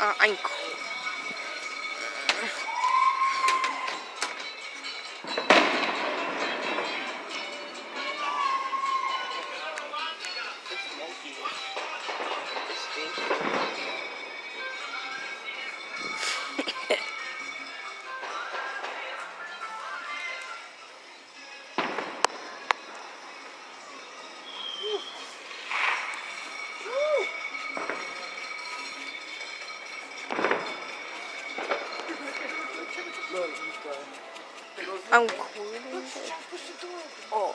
Ankle. I'm quitting. Oh.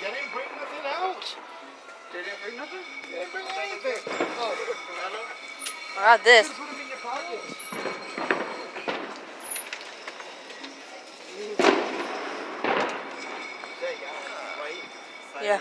They didn't bring nothing out. They didn't bring nothing? They didn't bring anything. Oh, I got this. put them in your pockets. There you go. Right? Yeah.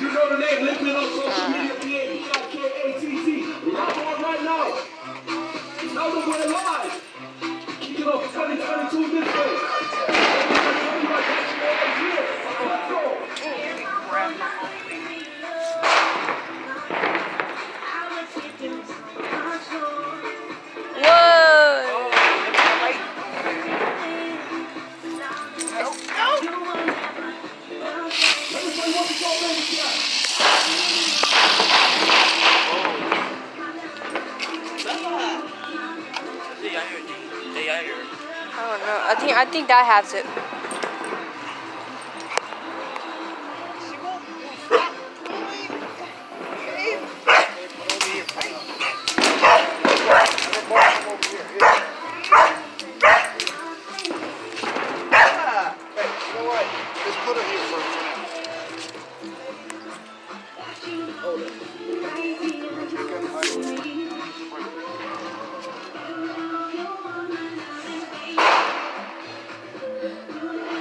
You know the name, listen it on social media, P-A-B-I-K-A-T-T. Log on right now. Now that we're live. You know, 2022 this way. Let's go. I don't know. I think that has it.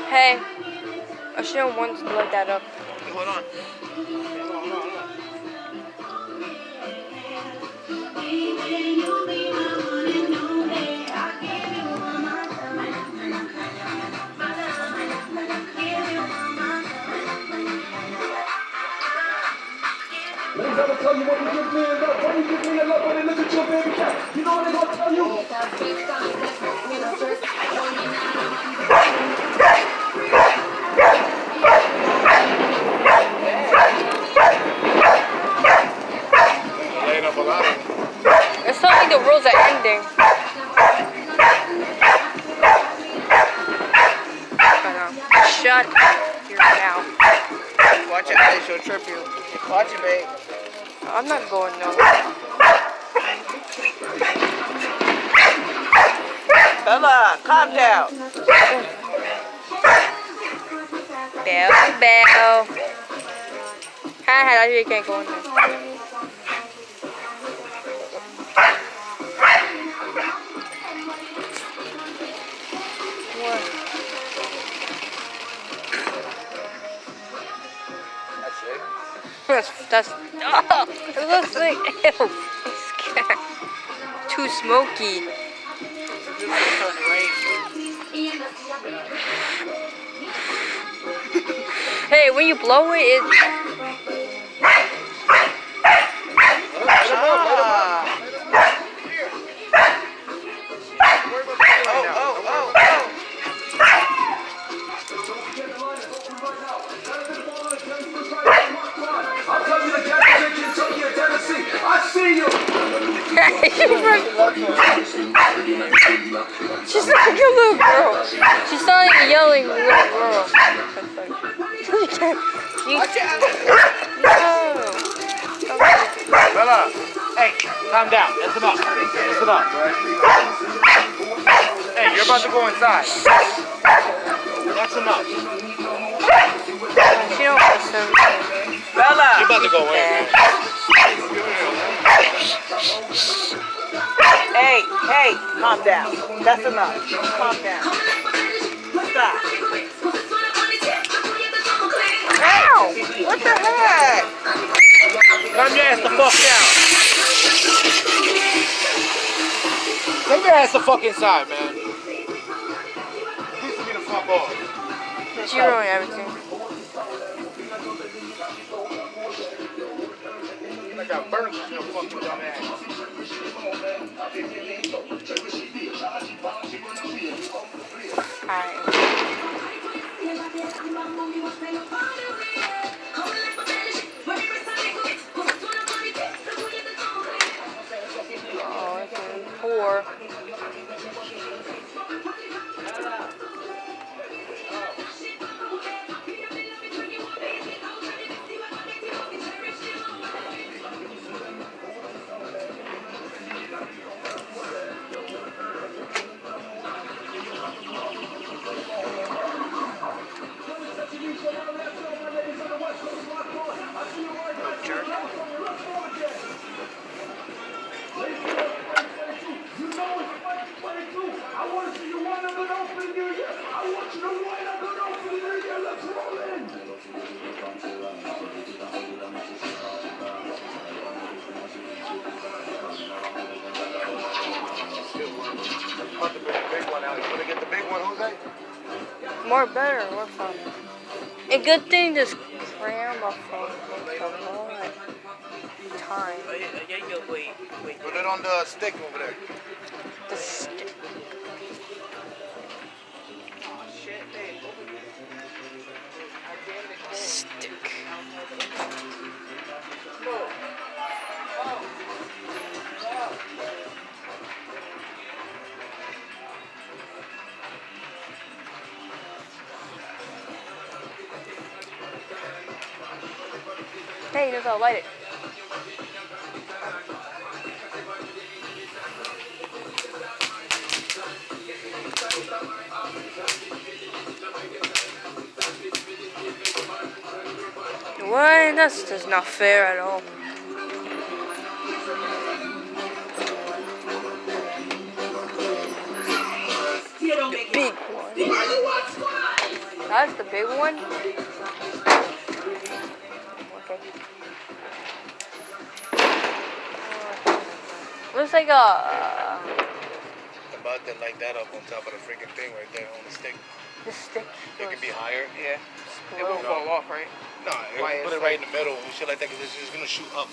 Hey, I shouldn't want to look that up. Hold on. Ladies, I'ma tell you when you give me love, when you give me love, when they look at your baby cat, you know what they gonna tell you? Laying up a lot of them. It's not like the rules are ending. Shut your mouth. Watch it, babe. She'll trip you. Watch it, babe. I'm not going nowhere. Bella, calm down. Bell. Hi, you can't go in there. What? That's it. That's it looks like ew. I'm scared. Too smoky. Hey, when you blow it, it I'll tell you the guys in Kentucky and Tennessee. I see you. she's like a little girl. She's not like a yelling little girl. You can't. No. Bella, hey, calm down. That's enough. That's enough. Hey, you're about to go inside. That's enough. She don't listen. Bella, you're about to go in. Hey, calm down. That's enough. Calm down. Stop. Ow! What the heck? Calm your ass the fuck down. Take your ass the fuck inside, man. Piss me the fuck off. She ruined everything. I got burgers in your fucking dumb ass. Oh, okay. Poor. About to bring the big one out. You wanna get the big one, Jose? More better, more fun. A good thing just cram a phone a whole time. Put it on the stick over there. The stick. Stick. Hey, that's how I light it. What? That's just not fair at all. The big one. That's the big one? Okay. Looks like a... About to light that up on top of the freaking thing right there on the stick. The stick. It could be higher. Yeah. It won't fall off, right? No, Why put it's it right in the middle and shit like that because it's just gonna shoot up.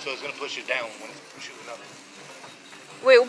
So it's gonna push it down when it's shooting up. Wait, but